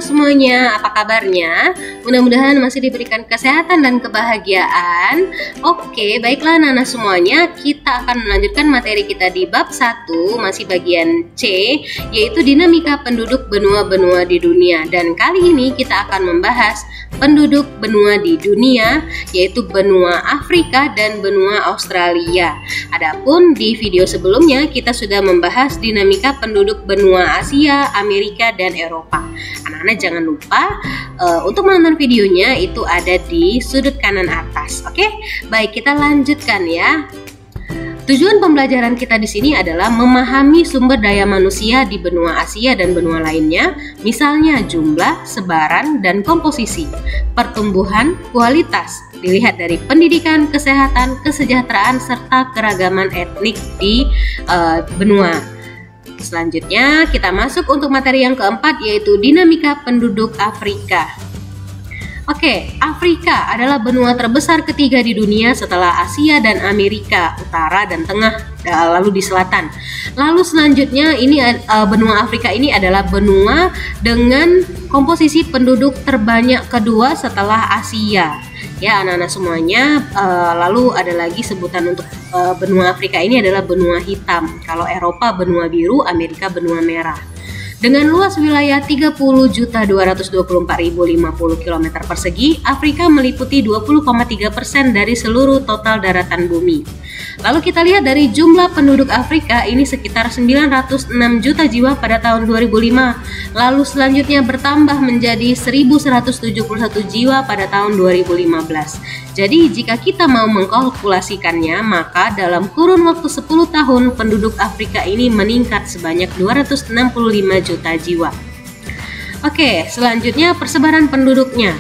anak-anak semuanya, apa kabarnya? Mudah-mudahan masih diberikan kesehatan dan kebahagiaan. Oke, baiklah anak-anak semuanya, kita akan melanjutkan materi kita di bab 1, masih bagian C, yaitu dinamika penduduk benua-benua di dunia. Dan kali ini kita akan membahas penduduk benua di dunia, yaitu benua Afrika dan benua Australia. Adapun di video sebelumnya kita sudah membahas dinamika penduduk benua Asia, Amerika, dan Eropa. Anak-anak jangan lupa untuk menonton videonya itu ada di sudut kanan atas. Oke, baik, kita lanjutkan ya. Tujuan pembelajaran kita di sini adalah memahami sumber daya manusia di benua Asia dan benua lainnya, misalnya jumlah, sebaran, dan komposisi, pertumbuhan, kualitas, dilihat dari pendidikan, kesehatan, kesejahteraan, serta keragaman etnik di benua. Selanjutnya kita masuk untuk materi yang keempat, yaitu dinamika penduduk Afrika. Oke, Afrika adalah benua terbesar ketiga di dunia setelah Asia dan Amerika Utara dan Tengah, lalu di selatan. Lalu selanjutnya ini benua Afrika ini adalah benua dengan komposisi penduduk terbanyak kedua setelah Asia. Ya anak-anak semuanya, lalu ada lagi sebutan untuk benua Afrika ini adalah benua hitam. Kalau Eropa benua biru, Amerika benua merah. Dengan luas wilayah 30.224.050 km persegi, Afrika meliputi 20,3% dari seluruh total daratan bumi. Lalu kita lihat dari jumlah penduduk Afrika ini sekitar 906 juta jiwa pada tahun 2005. Lalu selanjutnya bertambah menjadi 1.171 jiwa pada tahun 2015. Jadi jika kita mau mengkalkulasikannya, maka dalam kurun waktu 10 tahun penduduk Afrika ini meningkat sebanyak 265 juta jiwa. Oke, selanjutnya persebaran penduduknya.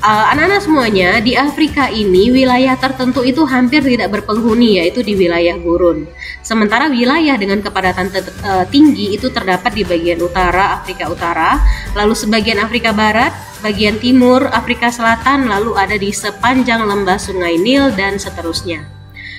Anak-anak semuanya, di Afrika ini wilayah tertentu itu hampir tidak berpenghuni, yaitu di wilayah gurun. Sementara wilayah dengan kepadatan tinggi itu terdapat di bagian utara Afrika Utara, lalu sebagian Afrika Barat, bagian timur Afrika Selatan, lalu ada di sepanjang lembah Sungai Nil dan seterusnya.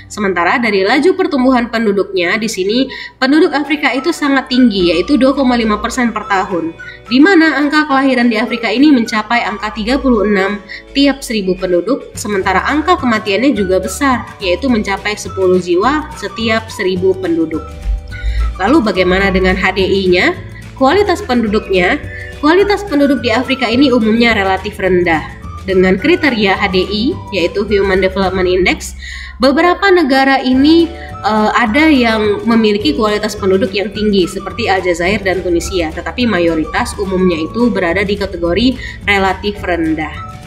Sementara dari laju pertumbuhan penduduknya, di sini penduduk Afrika itu sangat tinggi, yaitu 2,5% per tahun, di mana angka kelahiran di Afrika ini mencapai angka 36 tiap 1000 penduduk, sementara angka kematiannya juga besar, yaitu mencapai 10 jiwa setiap 1000 penduduk. Lalu bagaimana dengan HDI-nya? Kualitas penduduknya, kualitas penduduk di Afrika ini umumnya relatif rendah. Dengan kriteria HDI, yaitu Human Development Index, beberapa negara ini ada yang memiliki kualitas penduduk yang tinggi seperti Aljazair dan Tunisia, tetapi mayoritas umumnya itu berada di kategori relatif rendah.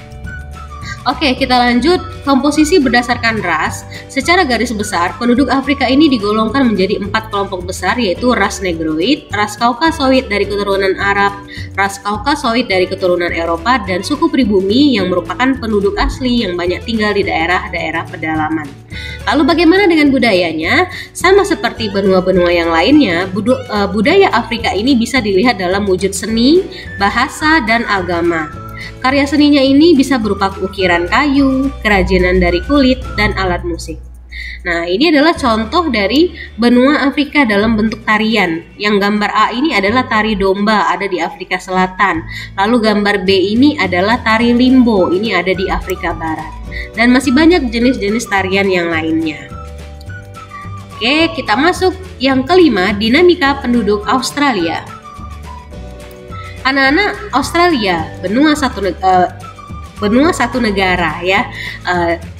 Oke, kita lanjut. Komposisi berdasarkan ras. Secara garis besar, penduduk Afrika ini digolongkan menjadi 4 kelompok besar, yaitu ras Negroid, ras Kaukasoid dari keturunan Arab, ras Kaukasoid dari keturunan Eropa, dan suku pribumi yang merupakan penduduk asli yang banyak tinggal di daerah-daerah pedalaman. Lalu bagaimana dengan budayanya? Sama seperti benua-benua yang lainnya, budaya Afrika ini bisa dilihat dalam wujud seni, bahasa, dan agama. Karya seninya ini bisa berupa ukiran kayu, kerajinan dari kulit, dan alat musik. Nah, ini adalah contoh dari benua Afrika dalam bentuk tarian. Yang gambar A ini adalah tari domba, ada di Afrika Selatan. Lalu gambar B ini adalah tari limbo, ini ada di Afrika Barat. Dan masih banyak jenis-jenis tarian yang lainnya. Oke, kita masuk yang kelima, dinamika penduduk Australia. Anak-anak, Australia, benua satu negara ya.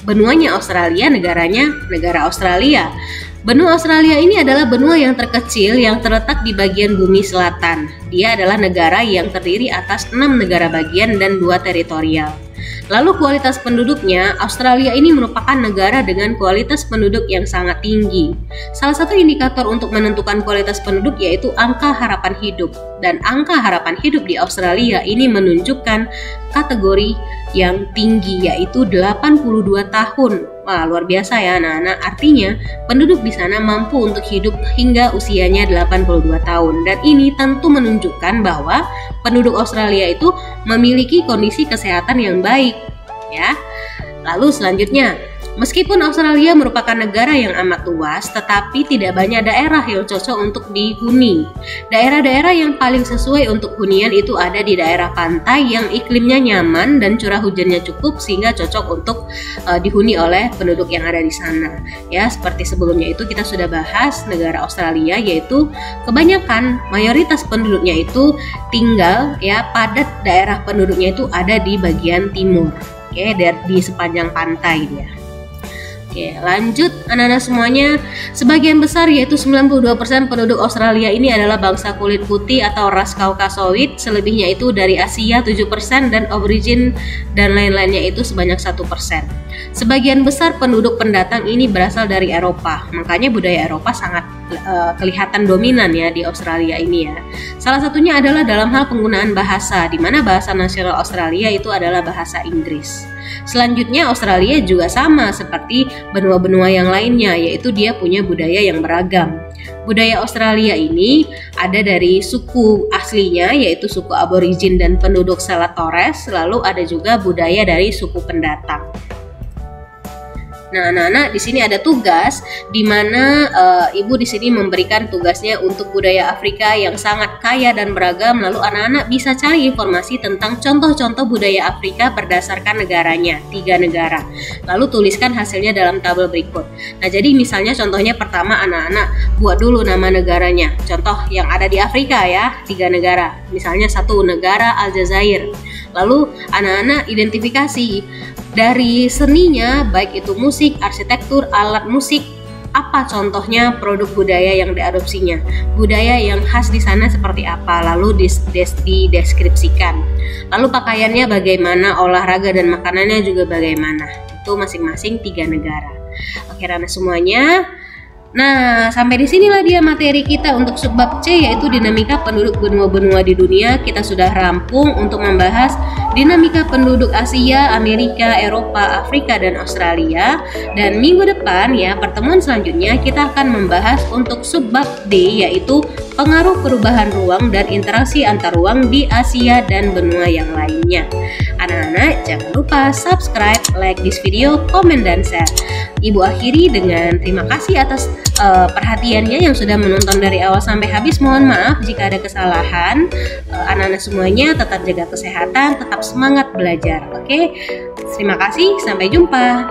Benuanya Australia, negaranya negara Australia. Benua Australia ini adalah benua yang terkecil yang terletak di bagian bumi selatan. Dia adalah negara yang terdiri atas 6 negara bagian dan 2 teritorial. Lalu kualitas penduduknya, Australia ini merupakan negara dengan kualitas penduduk yang sangat tinggi. Salah satu indikator untuk menentukan kualitas penduduk yaitu angka harapan hidup. Dan angka harapan hidup di Australia ini menunjukkan kategori yang tinggi, yaitu 82 tahun. Wah, luar biasa ya anak-anak. Artinya penduduk di sana mampu untuk hidup hingga usianya 82 tahun. Dan ini tentu menunjukkan bahwa penduduk Australia itu memiliki kondisi kesehatan yang baik ya. Lalu selanjutnya, Meskipun Australia merupakan negara yang amat luas, tetapi tidak banyak daerah yang cocok untuk dihuni. Daerah-daerah yang paling sesuai untuk hunian itu ada di daerah pantai yang iklimnya nyaman dan curah hujannya cukup sehingga cocok untuk dihuni oleh penduduk yang ada di sana. Ya, seperti sebelumnya itu kita sudah bahas negara Australia, yaitu kebanyakan mayoritas penduduknya itu tinggal ya padat daerah penduduknya itu ada di bagian timur. Oke, di sepanjang pantai dia. Oke, lanjut anak-anak semuanya. Sebagian besar yaitu 92% penduduk Australia ini adalah bangsa kulit putih atau ras Kaukasoid. Selebihnya itu dari Asia 7% dan aborigin dan lain-lainnya itu sebanyak 1%. Sebagian besar penduduk pendatang ini berasal dari Eropa. Makanya budaya Eropa sangat kelihatan dominan ya di Australia ini ya. Salah satunya adalah dalam hal penggunaan bahasa, di mana bahasa nasional Australia itu adalah bahasa Inggris. Selanjutnya Australia juga sama seperti benua-benua yang lainnya, yaitu dia punya budaya yang beragam. Budaya Australia ini ada dari suku aslinya yaitu suku aborigin dan penduduk Selat Torres, lalu ada juga budaya dari suku pendatang. Nah, anak-anak di sini ada tugas di mana ibu di sini memberikan tugasnya untuk budaya Afrika yang sangat kaya dan beragam. Lalu anak-anak bisa cari informasi tentang contoh-contoh budaya Afrika berdasarkan negaranya, 3 negara. Lalu tuliskan hasilnya dalam tabel berikut. Nah, jadi misalnya contohnya pertama anak-anak buat dulu nama negaranya. Contoh yang ada di Afrika ya, 3 negara. Misalnya satu negara Aljazair. Lalu anak-anak identifikasi dari seninya, baik itu musik, arsitektur, alat musik, apa contohnya produk budaya yang diadopsinya, budaya yang khas di sana seperti apa, lalu dideskripsikan. Lalu pakaiannya bagaimana, olahraga dan makanannya juga bagaimana. Itu masing-masing 3 negara. Oke, anak semuanya. Nah, sampai di sinilah dia materi kita untuk subbab C, yaitu dinamika penduduk benua-benua di dunia. Kita sudah rampung untuk membahas dinamika penduduk Asia, Amerika, Eropa, Afrika, dan Australia. Dan minggu depan ya, pertemuan selanjutnya kita akan membahas untuk subbab D, yaitu pengaruh perubahan ruang dan interaksi antar ruang di Asia dan benua yang lainnya. Anak-anak jangan lupa subscribe, like this video, komen, dan share. Ibu akhiri dengan terima kasih atas perhatiannya yang sudah menonton dari awal sampai habis. Mohon maaf jika ada kesalahan. Anak-anak semuanya tetap jaga kesehatan, tetap semangat belajar. Oke, terima kasih, sampai jumpa.